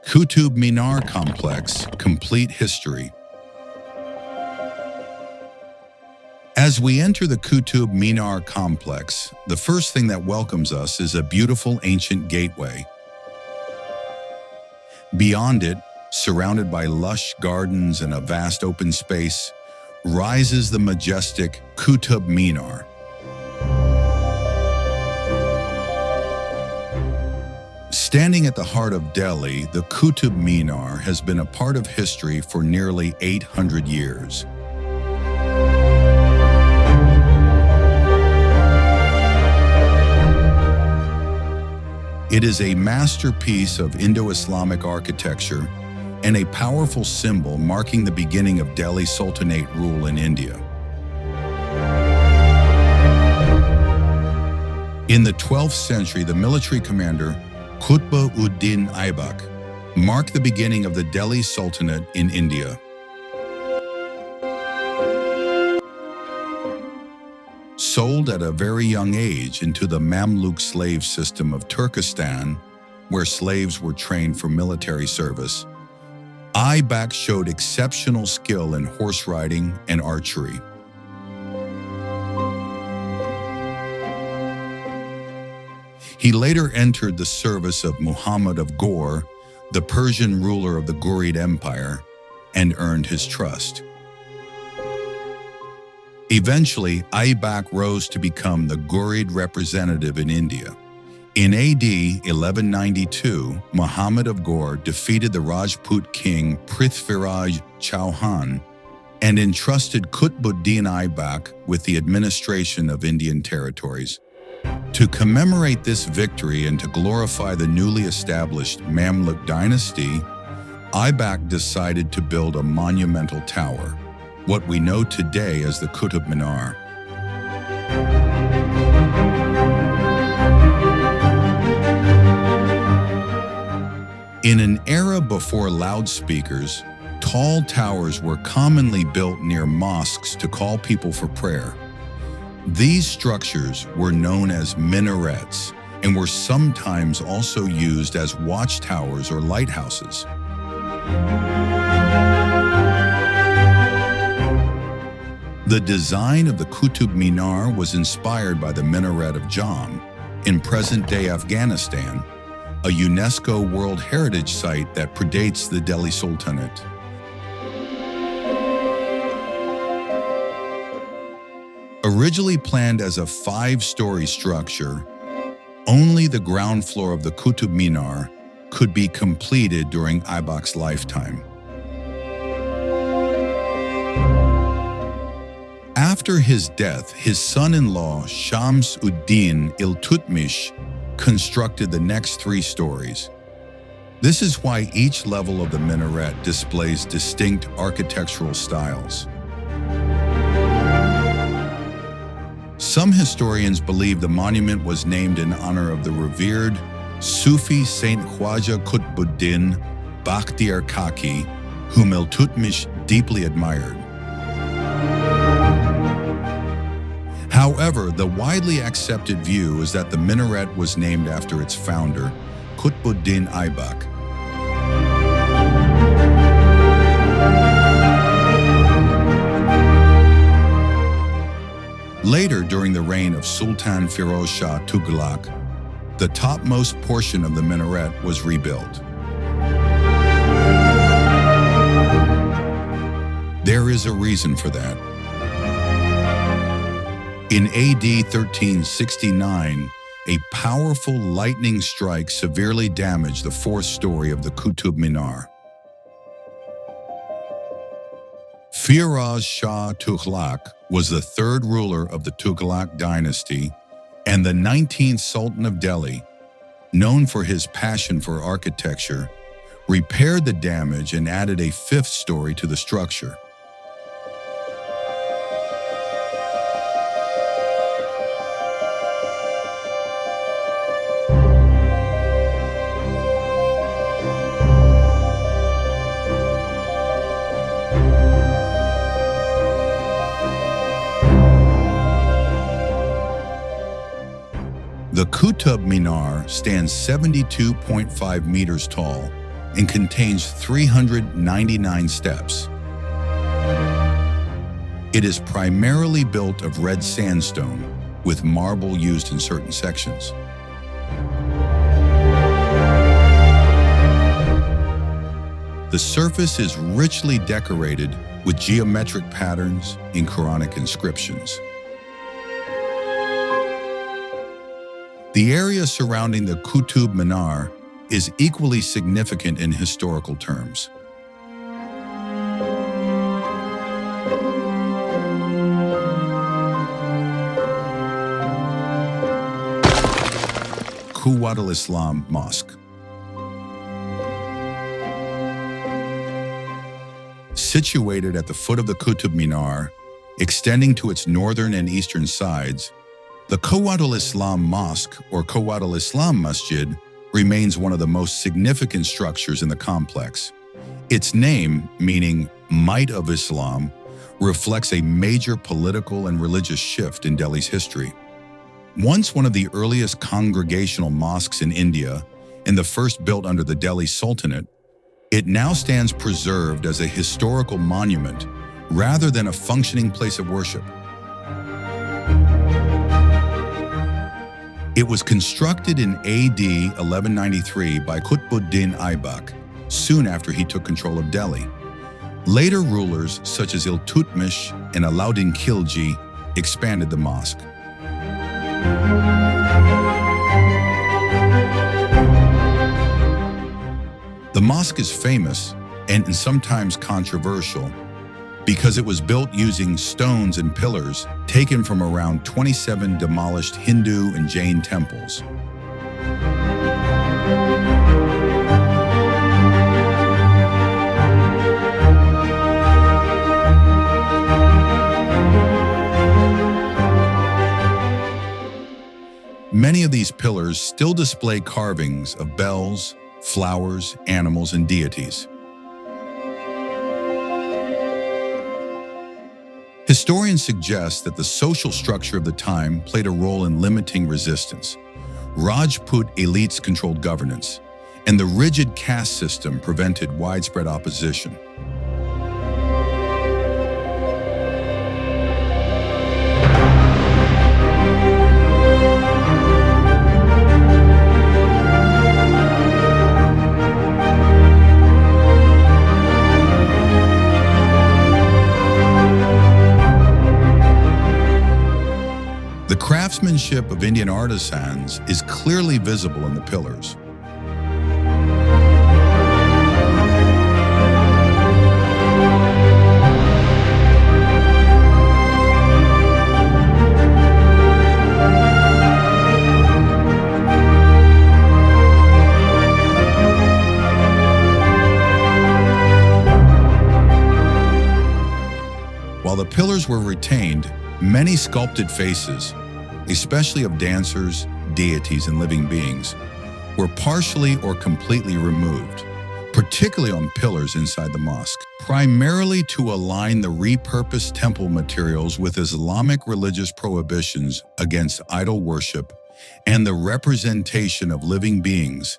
Qutub Minar Complex, Complete History. As we enter the Qutub Minar Complex, the first thing that welcomes us is a beautiful ancient gateway. Beyond it, surrounded by lush gardens and a vast open space, rises the majestic Qutub Minar. Standing at the heart of Delhi, the Qutub Minar has been a part of history for nearly 800 years. It is a masterpiece of Indo-Islamic architecture and a powerful symbol marking the beginning of Delhi Sultanate rule in India. In the 12th century, the military commander Qutb-ud-Din Aibak marked the beginning of the Delhi Sultanate in India. Sold at a very young age into the Mamluk slave system of Turkestan, where slaves were trained for military service, Aibak showed exceptional skill in horse riding and archery. He later entered the service of Muhammad of Ghor, the Persian ruler of the Ghurid Empire, and earned his trust. Eventually, Aibak rose to become the Ghurid representative in India. In AD 1192, Muhammad of Ghor defeated the Rajput king Prithviraj Chauhan and entrusted Qutb-ud-Din Aibak with the administration of Indian territories. To commemorate this victory and to glorify the newly established Mamluk dynasty, Aibak decided to build a monumental tower, what we know today as the Qutub Minar. In an era before loudspeakers, tall towers were commonly built near mosques to call people for prayer. These structures were known as minarets and were sometimes also used as watchtowers or lighthouses. The design of the Qutub Minar was inspired by the minaret of Jam in present-day Afghanistan, a UNESCO World Heritage Site that predates the Delhi Sultanate. Originally planned as a 5-story structure, only the ground floor of the Qutub Minar could be completed during Aibak's lifetime. After his death, his son-in-law Shams-ud-Din Iltutmish constructed the next 3 stories. This is why each level of the minaret displays distinct architectural styles. Some historians believe the monument was named in honor of the revered Sufi Saint Khwaja Qutb-ud-Din Bakhtiar Kaki, whom Iltutmish deeply admired. However, the widely accepted view is that the minaret was named after its founder, Qutb-ud-Din Aibak. Later, during the reign of Sultan Firoz Shah Tughlaq, the topmost portion of the minaret was rebuilt. There is a reason for that. In AD 1369, a powerful lightning strike severely damaged the 4th story of the Qutub Minar. Firoz Shah Tughlaq was the 3rd ruler of the Tughlaq dynasty and the 19th Sultan of Delhi, known for his passion for architecture, repaired the damage and added a 5th story to the structure. The Qutub Minar stands 72.5 meters tall and contains 399 steps. It is primarily built of red sandstone, with marble used in certain sections. The surface is richly decorated with geometric patterns and Quranic inscriptions. The area surrounding the Qutub Minar is equally significant in historical terms. Quwwat-ul-Islam Mosque. Situated at the foot of the Qutub Minar, extending to its northern and eastern sides, the Quwwat-ul-Islam Mosque, or Quwwat-ul-Islam Masjid, remains one of the most significant structures in the complex. Its name, meaning Might of Islam, reflects a major political and religious shift in Delhi's history. Once one of the earliest congregational mosques in India, and the first built under the Delhi Sultanate, it now stands preserved as a historical monument rather than a functioning place of worship. It was constructed in AD 1193 by Qutbuddin Aibak, soon after he took control of Delhi. Later rulers such as Iltutmish and Alauddin Khilji expanded the mosque. The mosque is famous and sometimes controversial because it was built using stones and pillars taken from around 27 demolished Hindu and Jain temples. Many of these pillars still display carvings of bells, flowers, animals, and deities. Historians suggest that the social structure of the time played a role in limiting resistance. Rajput elites controlled governance, and the rigid caste system prevented widespread opposition. The craftsmanship of Indian artisans is clearly visible in the pillars. While the pillars were retained, many sculpted faces, especially of dancers, deities, and living beings, were partially or completely removed, particularly on pillars inside the mosque, primarily to align the repurposed temple materials with Islamic religious prohibitions against idol worship and the representation of living beings.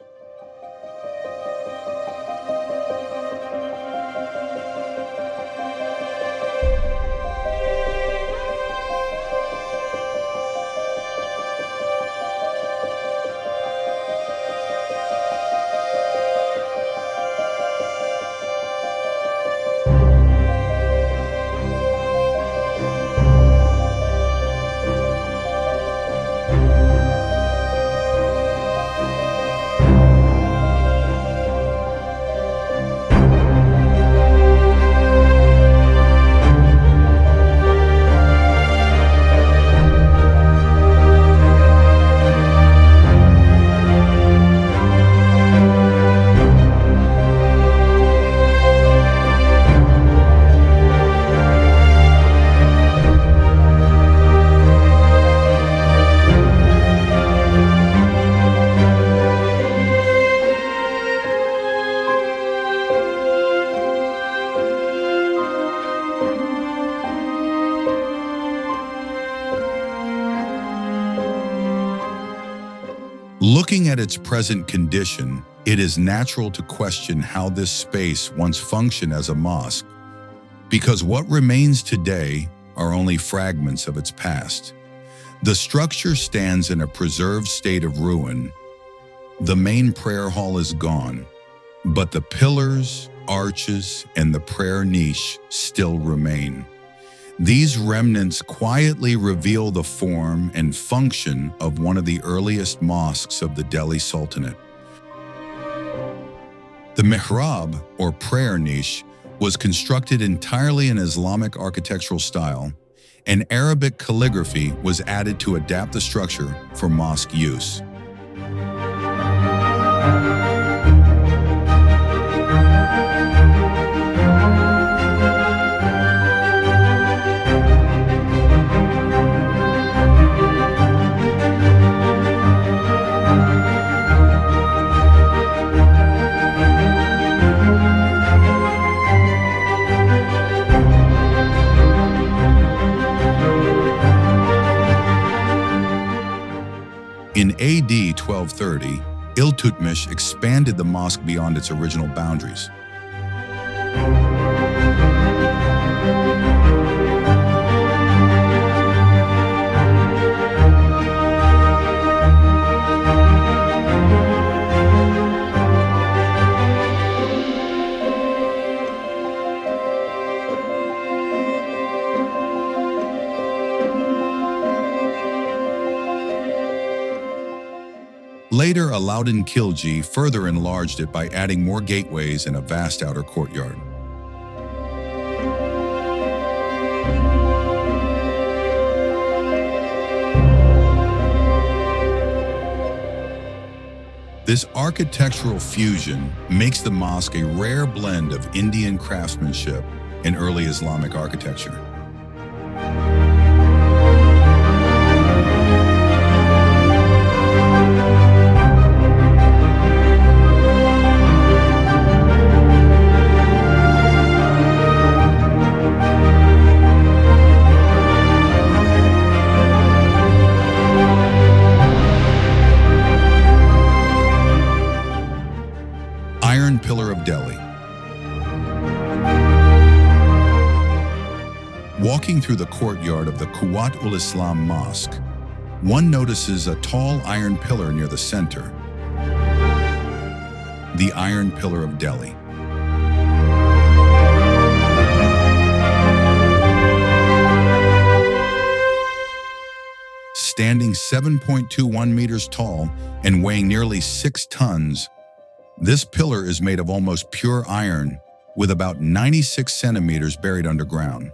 Looking at its present condition, It is natural to question how this space once functioned as a mosque, because what remains today are only fragments of its past. The structure stands in a preserved state of ruin. The main prayer hall is gone, but the pillars, arches, and the prayer niche still remain. These remnants quietly reveal the form and function of one of the earliest mosques of the Delhi Sultanate. The mihrab, or prayer niche, was constructed entirely in Islamic architectural style, and Arabic calligraphy was added to adapt the structure for mosque use. In AD 1230, Iltutmish expanded the mosque beyond its original boundaries. Later, Alauddin Khilji further enlarged it by adding more gateways and a vast outer courtyard. This architectural fusion makes the mosque a rare blend of Indian craftsmanship and early Islamic architecture. Iron Pillar of Delhi. Walking through the courtyard of the Quwwat-ul-Islam Mosque, one notices a tall iron pillar near the center. The Iron Pillar of Delhi. Standing 7.21 meters tall and weighing nearly 6 tons, this pillar is made of almost pure iron, with about 96 centimeters buried underground.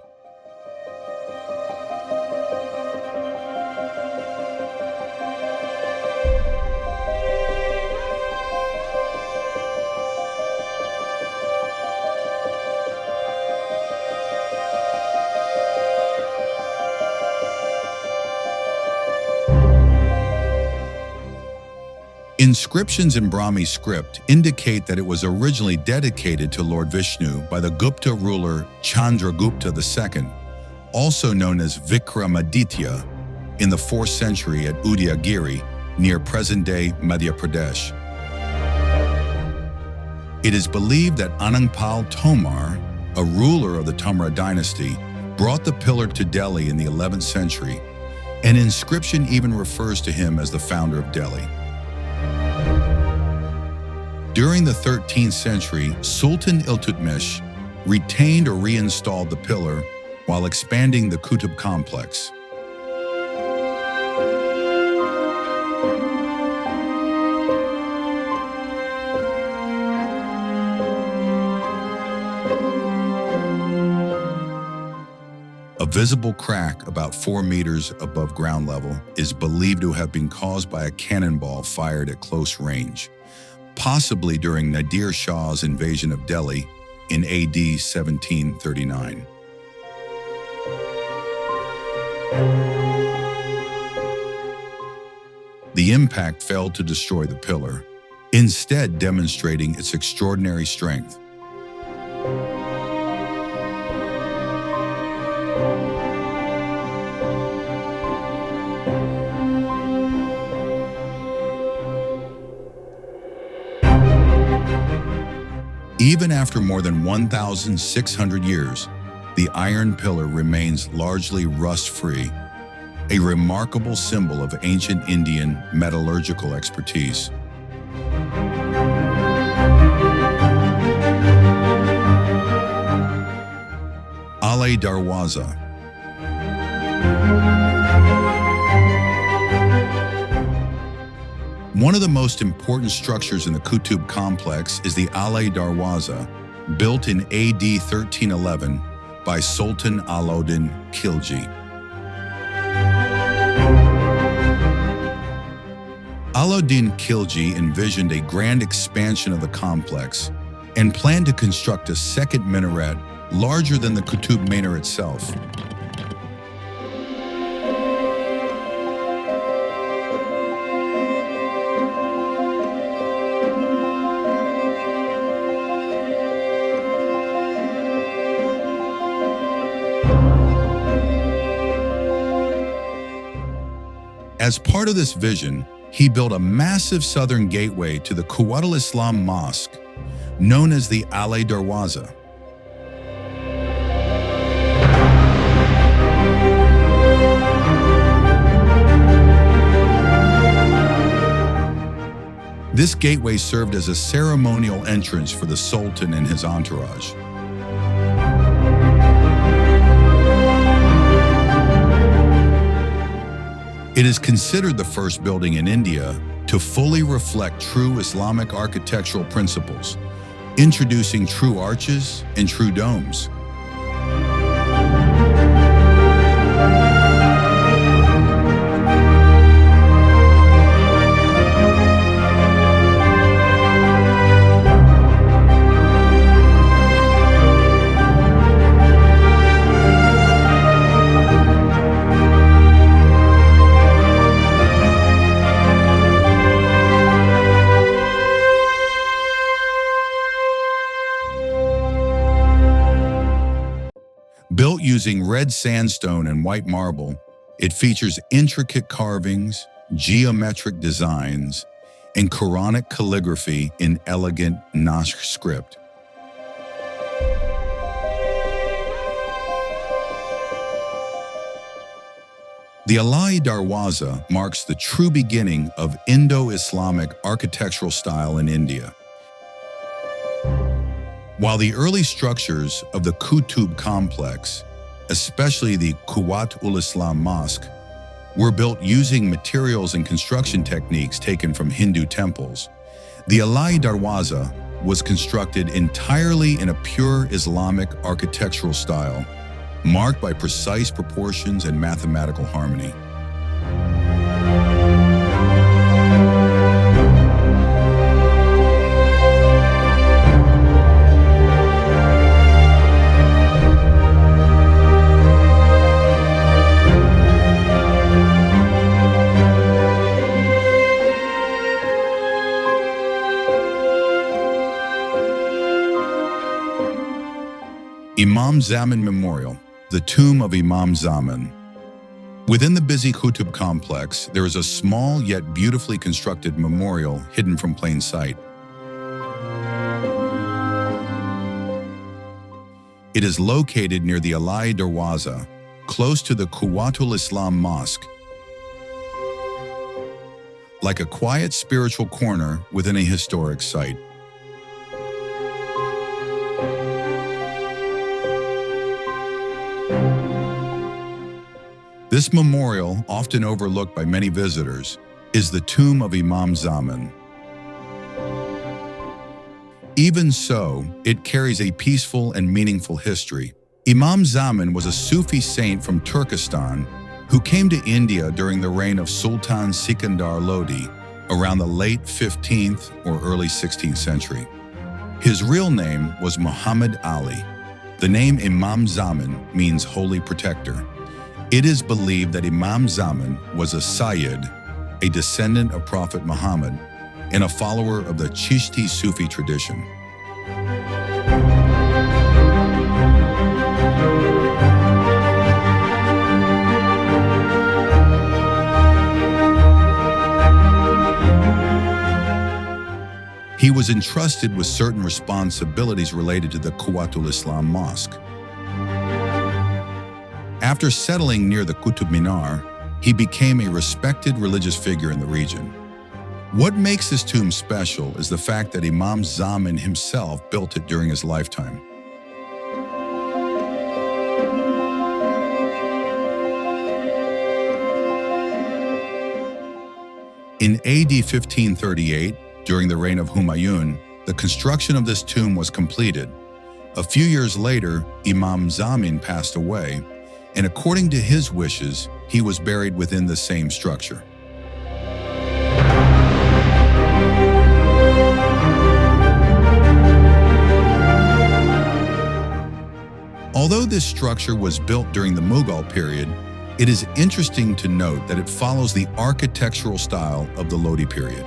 Inscriptions in Brahmi script indicate that it was originally dedicated to Lord Vishnu by the Gupta ruler Chandragupta II, also known as Vikramaditya, in the 4th century at Udayagiri, near present-day Madhya Pradesh. It is believed that Anangpal Tomar, a ruler of the Tomra dynasty, brought the pillar to Delhi in the 11th century. An inscription even refers to him as the founder of Delhi. During the 13th century, Sultan Iltutmish retained or reinstalled the pillar while expanding the Qutub complex. A visible crack about 4 meters above ground level is believed to have been caused by a cannonball fired at close range, possibly during Nadir Shah's invasion of Delhi in AD 1739. The impact failed to destroy the pillar, instead demonstrating its extraordinary strength. Even after more than 1,600 years, the iron pillar remains largely rust-free, a remarkable symbol of ancient Indian metallurgical expertise. Alai Darwaza. One of the most important structures in the Qutub complex is the Alai Darwaza, built in AD 1311 by Sultan Alauddin Khilji. Alauddin Khilji envisioned a grand expansion of the complex and planned to construct a second minaret larger than the Qutub Minar itself. As part of this vision, he built a massive southern gateway to the Quwwat-ul-Islam Mosque, known as the Alai Darwaza. This gateway served as a ceremonial entrance for the Sultan and his entourage. It is considered the first building in India to fully reflect true Islamic architectural principles, introducing true arches and true domes. Built using red sandstone and white marble, it features intricate carvings, geometric designs, and Quranic calligraphy in elegant Naqsh script. The Alai Darwaza marks the true beginning of Indo-Islamic architectural style in India. While the early structures of the Qutub complex, especially the Quwwat-ul-Islam Mosque, were built using materials and construction techniques taken from Hindu temples, the Alai Darwaza was constructed entirely in a pure Islamic architectural style, marked by precise proportions and mathematical harmony. Imam Zamin Memorial, the tomb of Imam Zamin. Within the busy Qutub complex, there is a small yet beautifully constructed memorial hidden from plain sight. It is located near the Alai Darwaza, close to the Quwwat-ul-Islam Mosque, like a quiet spiritual corner within a historic site. This memorial, often overlooked by many visitors, is the tomb of Imam Zamin. Even so, it carries a peaceful and meaningful history. Imam Zamin was a Sufi saint from Turkestan who came to India during the reign of Sultan Sikandar Lodi around the late 15th or early 16th century. His real name was Muhammad Ali. The name Imam Zamin means holy protector. It is believed that Imam Zamin was a Sayyid, a descendant of Prophet Muhammad, and a follower of the Chishti Sufi tradition. he was entrusted with certain responsibilities related to the Quwwat-ul-Islam Mosque. After settling near the Qutub Minar, he became a respected religious figure in the region. What makes this tomb special is the fact that Imam Zamin himself built it during his lifetime. In AD 1538, during the reign of Humayun, the construction of this tomb was completed. A few years later, Imam Zamin passed away, and according to his wishes, he was buried within the same structure. Although this structure was built during the Mughal period, it is interesting to note that it follows the architectural style of the Lodi period.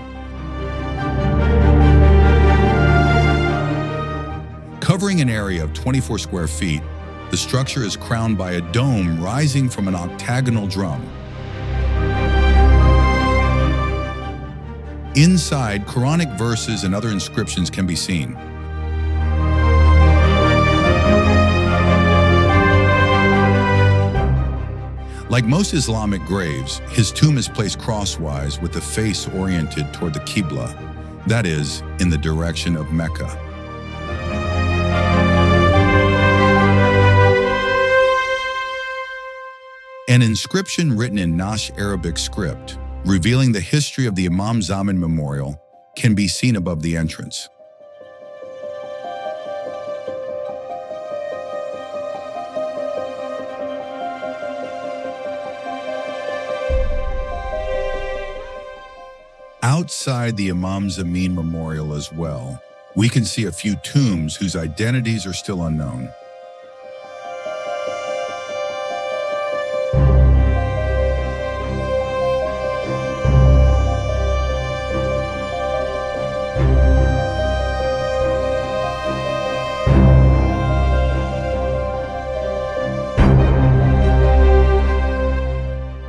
Covering an area of 24 square feet, the structure is crowned by a dome rising from an octagonal drum. Inside, Quranic verses and other inscriptions can be seen. Like most Islamic graves, his tomb is placed crosswise with the face oriented toward the Qibla, that is, in the direction of Mecca. An inscription written in Nash Arabic script, revealing the history of the Imam Zamin Memorial, can be seen above the entrance. Outside the Imam Zamin Memorial as well, we can see a few tombs whose identities are still unknown.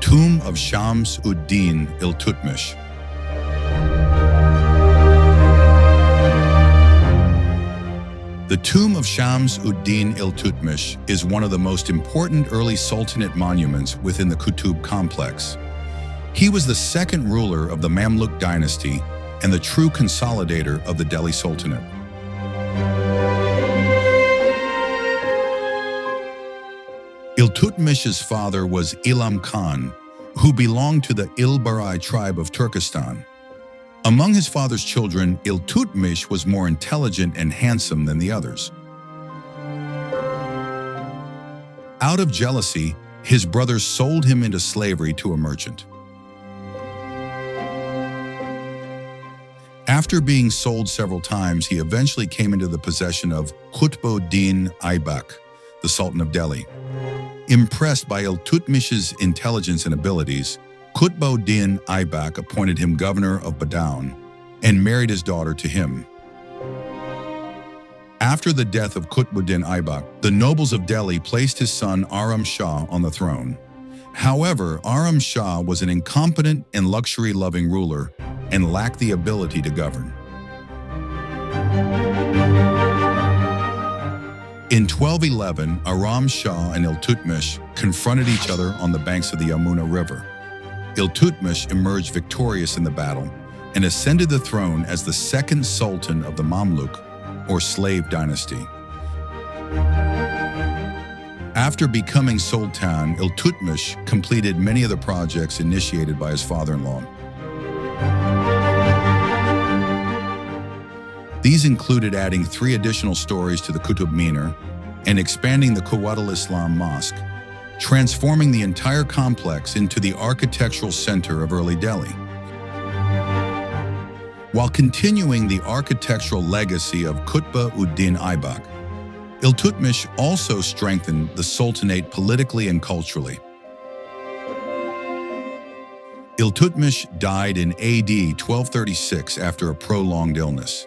Tomb of Shams-ud-Din Iltutmish. The tomb of Shams-ud-Din Iltutmish is one of the most important early Sultanate monuments within the Qutub complex. He was the second ruler of the Mamluk dynasty and the true consolidator of the Delhi Sultanate. Iltutmish's father was Ilam Khan, who belonged to the Ilbarai tribe of Turkestan. Among his father's children, Iltutmish was more intelligent and handsome than the others. Out of jealousy, his brothers sold him into slavery to a merchant. After being sold several times, he eventually came into the possession of Qutb-ud-Din Aybak, the Sultan of Delhi. Impressed by Iltutmish's intelligence and abilities, Qutb-ud-Din Aybak appointed him governor of Badaun and married his daughter to him. After the death of Qutb-ud-Din Aybak, the nobles of Delhi placed his son Aram Shah on the throne. However, Aram Shah was an incompetent and luxury-loving ruler and lacked the ability to govern. In 1211, Aram Shah and Iltutmish confronted each other on the banks of the Yamuna River. Iltutmish emerged victorious in the battle and ascended the throne as the second sultan of the Mamluk, or slave dynasty. After becoming sultan, Iltutmish completed many of the projects initiated by his father-in-law. These included adding 3 additional stories to the Qutub Minar and expanding the Quwwat-ul-Islam Mosque, transforming the entire complex into the architectural center of early Delhi. While continuing the architectural legacy of Qutb-ud-Din Aybak, Iltutmish also strengthened the Sultanate politically and culturally. Iltutmish died in AD 1236 after a prolonged illness.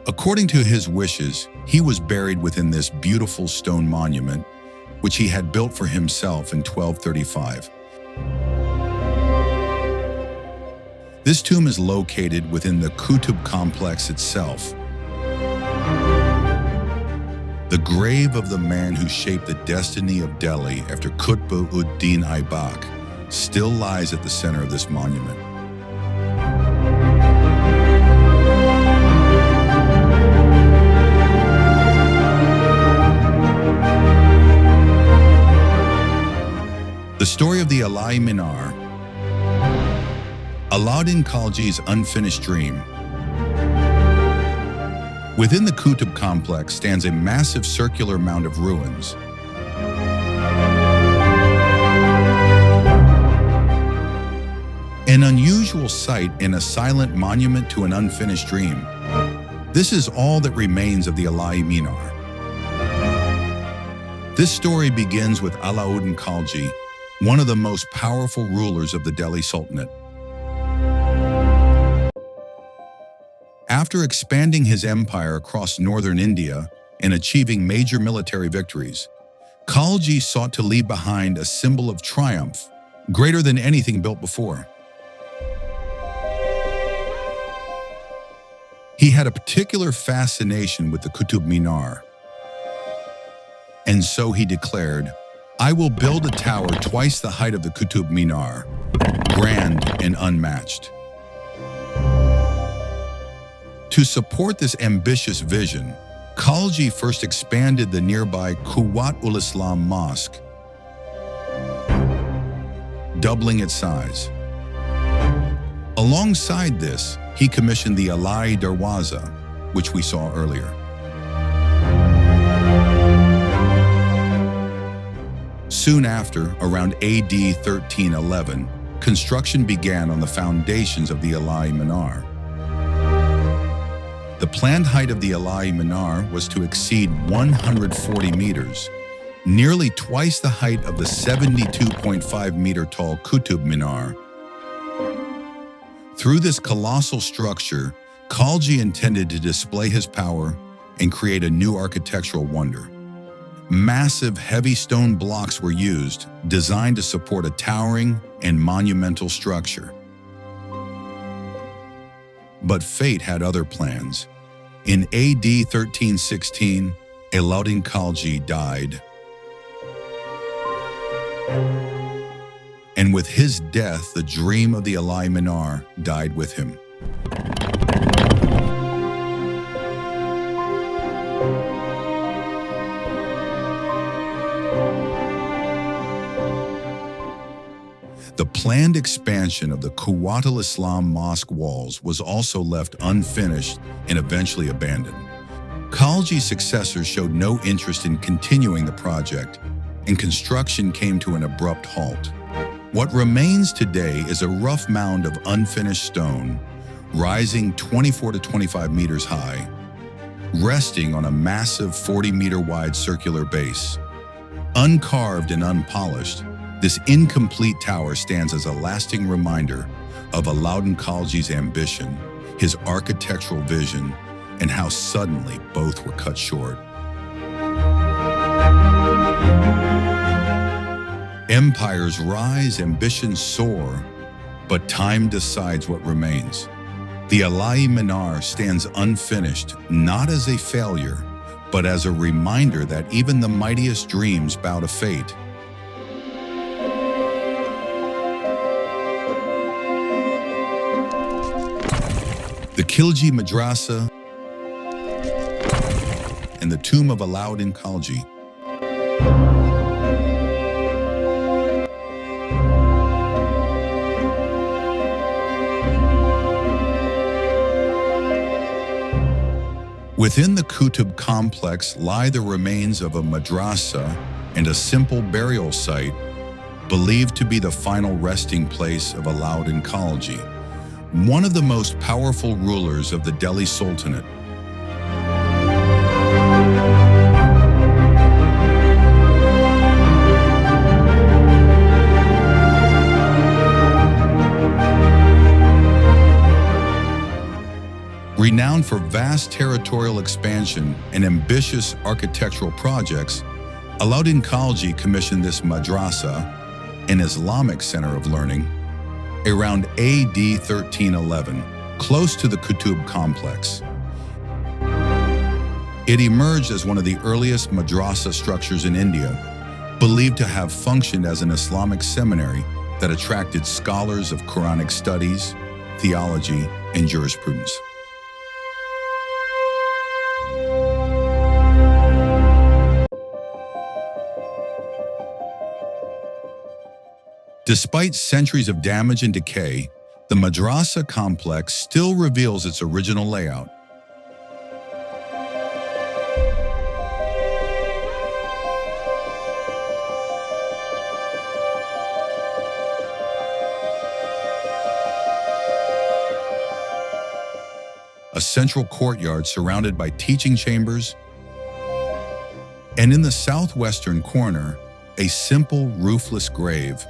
According to his wishes, he was buried within this beautiful stone monument, which he had built for himself in 1235. This tomb is located within the Qutub complex itself. The grave of the man who shaped the destiny of Delhi after Qutb-ud-Din Aibak still lies at the center of this monument. The story of the Alai Minar, Alauddin Khilji's unfinished dream. Within the Qutub complex stands a massive circular mound of ruins. An unusual sight in a silent monument to an unfinished dream. This is all that remains of the Alai Minar. This story begins with Alauddin Khilji, one of the most powerful rulers of the Delhi Sultanate. After expanding his empire across northern India and achieving major military victories, Khilji sought to leave behind a symbol of triumph greater than anything built before. He had a particular fascination with the Qutub Minar, and so he declared, "I will build a tower twice the height of the Qutub Minar, grand and unmatched." To support this ambitious vision, Khilji first expanded the nearby Quwwat-ul-Islam Mosque, doubling its size. Alongside this, he commissioned the Alai Darwaza, which we saw earlier. Soon after, around AD 1311, construction began on the foundations of the Alai Minar. The planned height of the Alai Minar was to exceed 140 meters, nearly twice the height of the 72.5-meter-tall Qutub Minar. Through this colossal structure, Khilji intended to display his power and create a new architectural wonder. Massive, heavy stone blocks were used, designed to support a towering and monumental structure. But fate had other plans. In AD 1316, Alauddin Khilji died. And with his death, the dream of the Alai Minar died with him. The planned expansion of the Quwwat-ul-Islam Mosque walls was also left unfinished and eventually abandoned. Khilji's successors showed no interest in continuing the project, and construction came to an abrupt halt. What remains today is a rough mound of unfinished stone, rising 24 to 25 meters high, resting on a massive 40-meter-wide circular base. Uncarved and unpolished, this incomplete tower stands as a lasting reminder of Alauddin Khilji's ambition, his architectural vision, and how suddenly both were cut short. Empires rise, ambitions soar, but time decides what remains. The Alai Minar stands unfinished, not as a failure, but as a reminder that even the mightiest dreams bow to fate. The Khilji Madrasa and the tomb of Alauddin Khilji. Within the Qutub complex lie the remains of a madrasa and a simple burial site believed to be the final resting place of Alauddin Khilji, one of the most powerful rulers of the Delhi Sultanate. Renowned for vast territorial expansion and ambitious architectural projects, Alauddin Khilji commissioned this madrasa, an Islamic center of learning, around AD 1311, close to the Qutub complex. It emerged as one of the earliest madrasa structures in India, believed to have functioned as an Islamic seminary that attracted scholars of Quranic studies, theology, and jurisprudence. Despite centuries of damage and decay, the madrasa complex still reveals its original layout. A central courtyard surrounded by teaching chambers, and in the southwestern corner, a simple roofless grave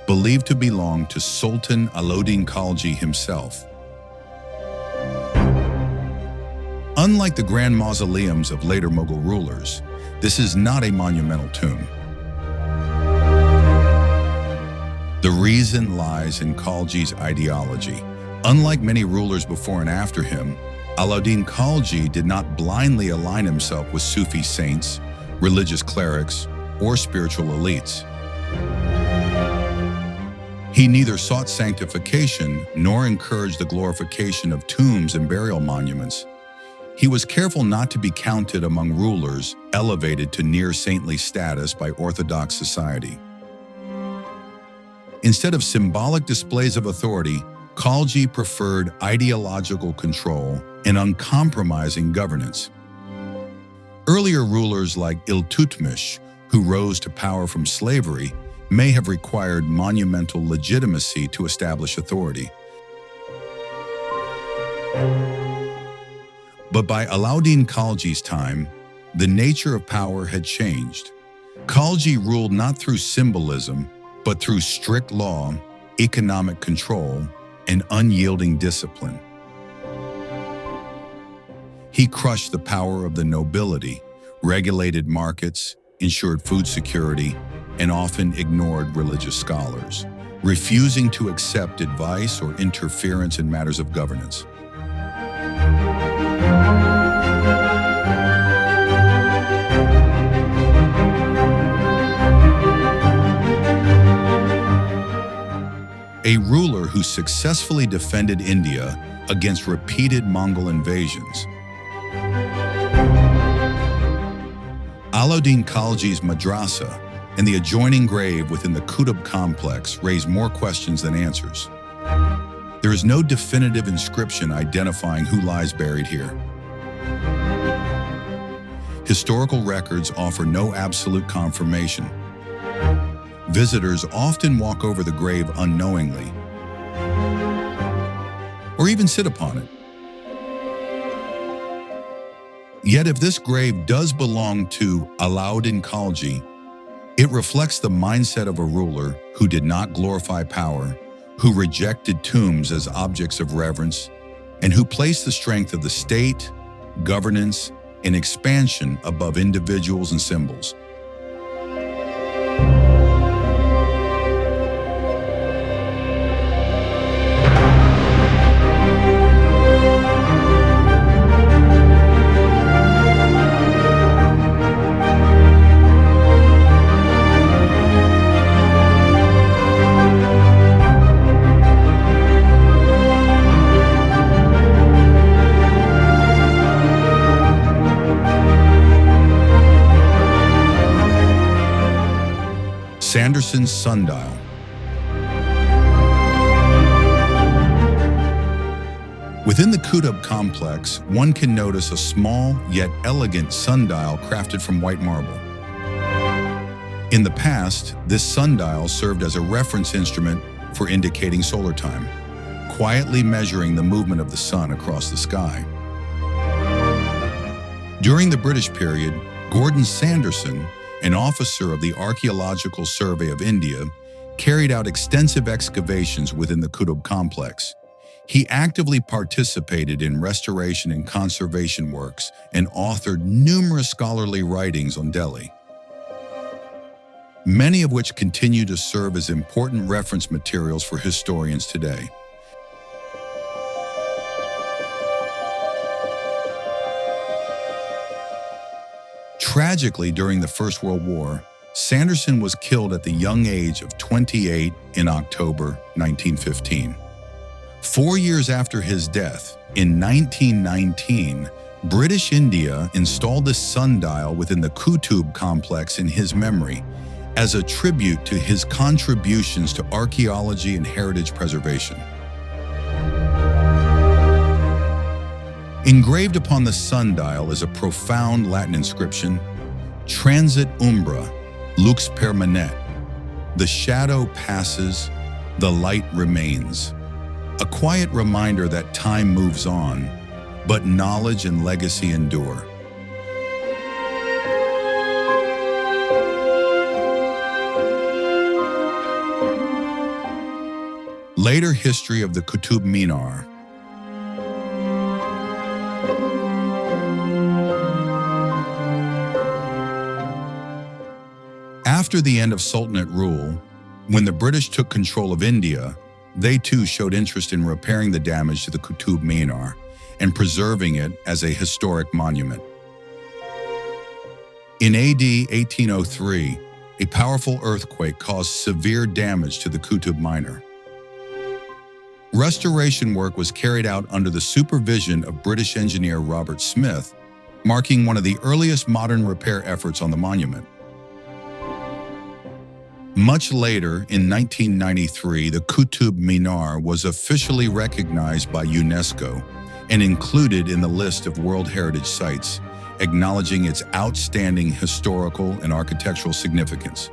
believed to belong to Sultan Alauddin Khilji himself. Unlike the grand mausoleums of later Mughal rulers, this is not a monumental tomb. The reason lies in Khilji's ideology. Unlike many rulers before and after him, Alauddin Khilji did not blindly align himself with Sufi saints, religious clerics, or spiritual elites. He neither sought sanctification nor encouraged the glorification of tombs and burial monuments. He was careful not to be counted among rulers elevated to near saintly status by orthodox society. Instead of symbolic displays of authority, Khilji preferred ideological control and uncompromising governance. Earlier rulers like Iltutmish, who rose to power from slavery, may have required monumental legitimacy to establish authority. But by Alauddin Khilji's time, the nature of power had changed. Khilji ruled not through symbolism, but through strict law, economic control, and unyielding discipline. He crushed the power of the nobility, regulated markets, ensured food security, and often ignored religious scholars, refusing to accept advice or interference in matters of governance. A ruler who successfully defended India against repeated Mongol invasions. Alauddin Khilji's madrasa and the adjoining grave within the Qutub complex raise more questions than answers. There is no definitive inscription identifying who lies buried here. Historical records offer no absolute confirmation. Visitors often walk over the grave unknowingly, or even sit upon it. Yet if this grave does belong to Alauddin Khilji, it reflects the mindset of a ruler who did not glorify power, who rejected tombs as objects of reverence, and who placed the strength of the state, governance, and expansion above individuals and symbols. Sanderson's sundial. Within the Qutub complex, one can notice a small yet elegant sundial crafted from white marble. In the past, this sundial served as a reference instrument for indicating solar time, quietly measuring the movement of the sun across the sky. During the British period, Gordon Sanderson, an officer of the Archaeological Survey of India, carried out extensive excavations within the Qutub complex. He actively participated in restoration and conservation works and authored numerous scholarly writings on Delhi. many of which continue to serve as important reference materials for historians today. Tragically, during the First World War, Sanderson was killed at the young age of 28 in October 1915. 4 years after his death, in 1919, British India installed a sundial within the Qutub complex in his memory as a tribute to his contributions to archaeology and heritage preservation. Engraved upon the sundial is a profound Latin inscription, Transit umbra, lux permanet. The shadow passes, the light remains. A quiet reminder that time moves on, but knowledge and legacy endure. Later history of the Qutub Minar. After the end of Sultanate rule, when the British took control of India, they too showed interest in repairing the damage to the Qutub Minar and preserving it as a historic monument. In AD 1803, a powerful earthquake caused severe damage to the Qutub Minar. Restoration work was carried out under the supervision of British engineer Robert Smith, marking one of the earliest modern repair efforts on the monument. Much later, in 1993, the Qutub Minar was officially recognized by UNESCO and included in the list of World Heritage Sites, acknowledging its outstanding historical and architectural significance.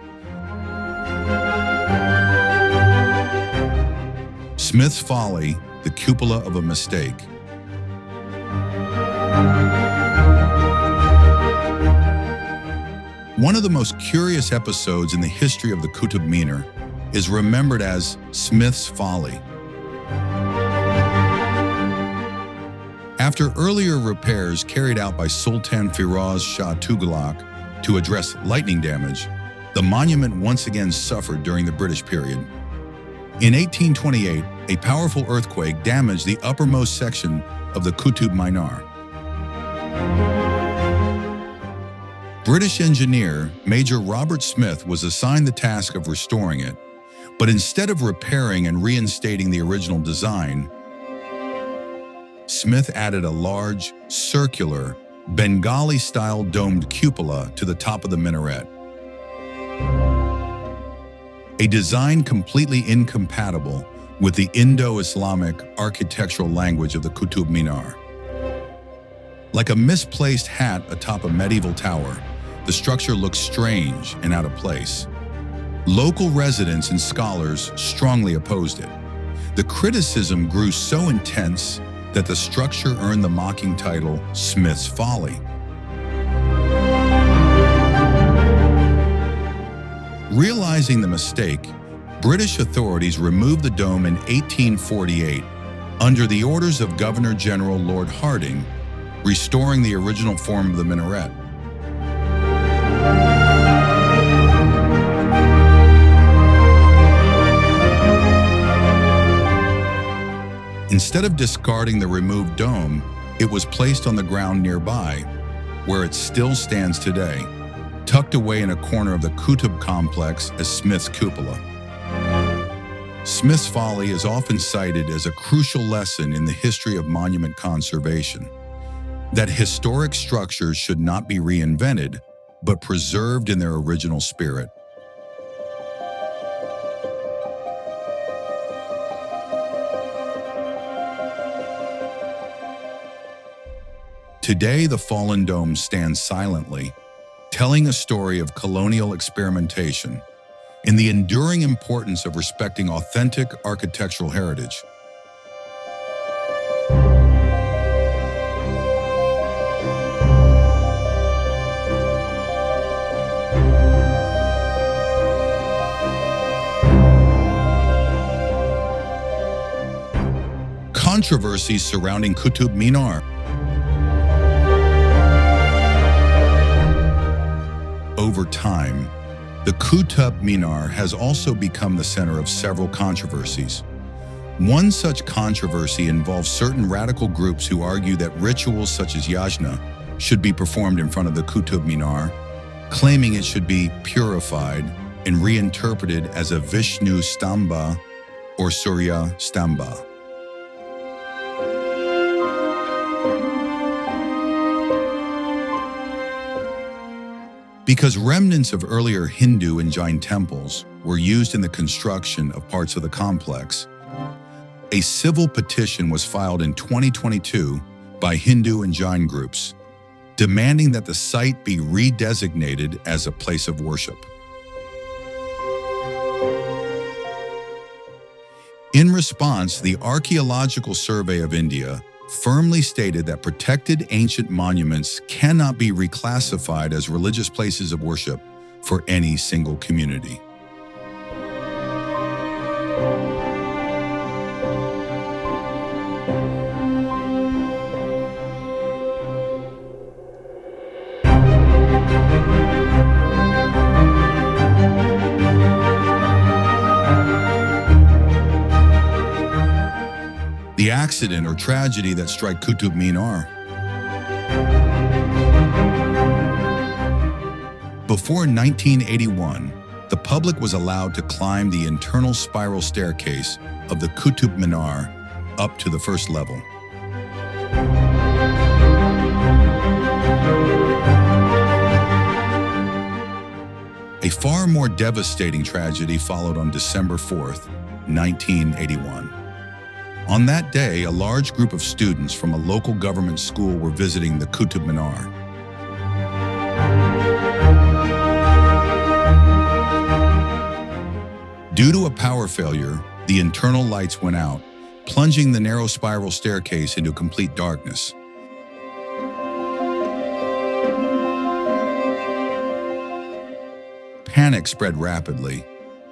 Smith's Folly, the cupola of a mistake. One of the most curious episodes in the history of the Qutub Minar is remembered as Smith's Folly. After earlier repairs carried out by Sultan Firoz Shah Tughlaq to address lightning damage, the monument once again suffered during the British period. In 1828, a powerful earthquake damaged the uppermost section of the Qutub Minar. British engineer Major Robert Smith was assigned the task of restoring it, but instead of repairing and reinstating the original design, Smith added a large, circular, Bengali-style domed cupola to the top of the minaret. A design completely incompatible with the Indo-Islamic architectural language of the Qutub Minar. Like a misplaced hat atop a medieval tower, the structure looks strange and out of place. Local residents and scholars strongly opposed it. The criticism grew so intense that the structure earned the mocking title Smith's Folly. Realizing the mistake, British authorities removed the dome in 1848 under the orders of Governor-General Lord Hardinge, restoring the original form of the minaret. Instead of discarding the removed dome, it was placed on the ground nearby, where it still stands today, tucked away in a corner of the Qutub complex as Smith's cupola. Smith's Folly is often cited as a crucial lesson in the history of monument conservation, that historic structures should not be reinvented, but preserved in their original spirit. Today, the fallen dome stands silently, telling a story of colonial experimentation and the enduring importance of respecting authentic architectural heritage. Controversies surrounding Qutub Minar. Over time, The Qutub Minar has also become the center of several controversies. One such controversy involves certain radical groups who argue that rituals such as yajna should be performed in front of the Qutub Minar, claiming it should be purified and reinterpreted as a Vishnu Stamba or Surya Stamba. Because remnants of earlier Hindu and Jain temples were used in the construction of parts of the complex, a civil petition was filed in 2022 by Hindu and Jain groups, demanding that the site be redesignated as a place of worship. In response, the Archaeological Survey of India firmly stated that protected ancient monuments cannot be reclassified as religious places of worship for any single community. The accident or tragedy that struck Qutub Minar. Before 1981, the public was allowed to climb the internal spiral staircase of the Qutub Minar up to the first level. A far more devastating tragedy followed on December 4th, 1981. On that day, a large group of students from a local government school were visiting the Qutub Minar. Due to a power failure, the internal lights went out, plunging the narrow spiral staircase into complete darkness. Panic spread rapidly.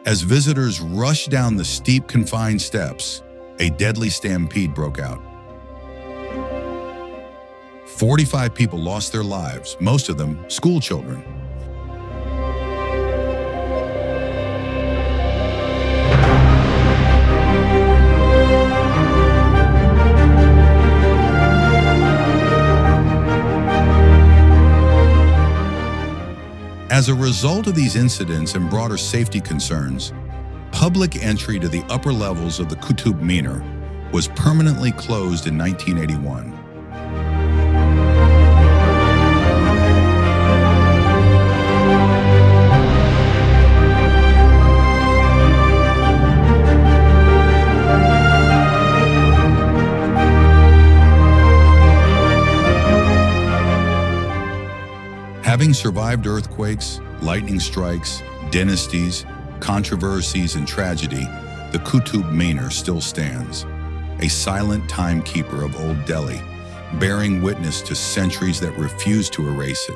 As visitors rushed down the steep confined steps, a deadly stampede broke out. 45 people lost their lives, most of them school children. As a result of these incidents and broader safety concerns, public entry to the upper levels of the Qutub Minar was permanently closed in 1981. Having survived earthquakes, lightning strikes, dynasties, controversies, and tragedy, the Qutub Minar still stands, a silent timekeeper of old Delhi, bearing witness to centuries that refuse to erase it.